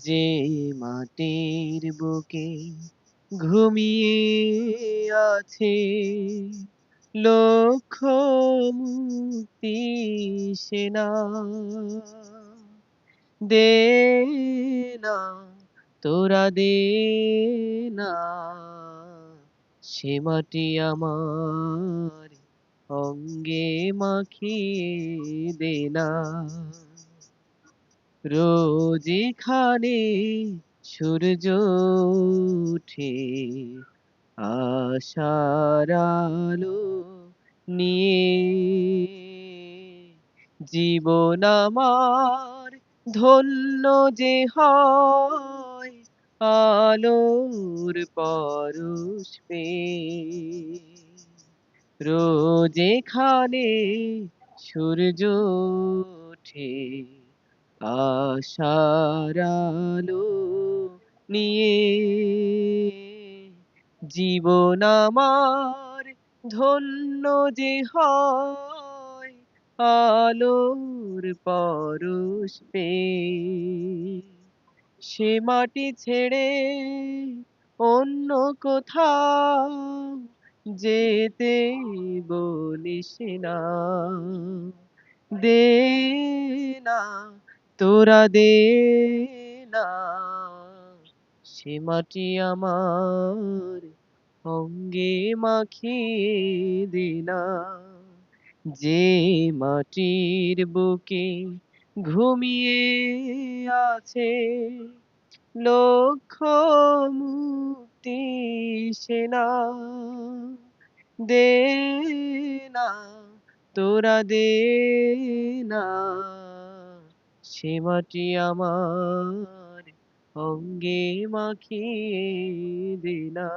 যে মাটির বুকে ঘুমিয়ে আছে লক্ষ মুক্তি সেনা, দে না তোরা দে না সে মাটি আমার অঙ্গে মাখিয়ে দে না। রোজ এখানে সূর্য ওঠে আশার আলো নিয়ে, জীবন আমার ধন্য যে হয় আলোর পরশ পেয়ে। রোজ এখানে সূর্য ওঠে আশার আলো নিয়ে, জীবন আমার ধন্য যে হয় আলোর পরশ পেয়ে। সে মাটি ছেড়ে অন্য কোথাও যেতে বলিস না, দে না তোরা দে না সে মাটি আমার অঙ্গে মাখিয়ে দে না। যে মাটির বুকে ঘুমিয়ে আছে লক্ষ মুক্তি সেনা, দে না তোরা দে না সে মাটি আমার অঙ্গে মাখিয়ে দে না।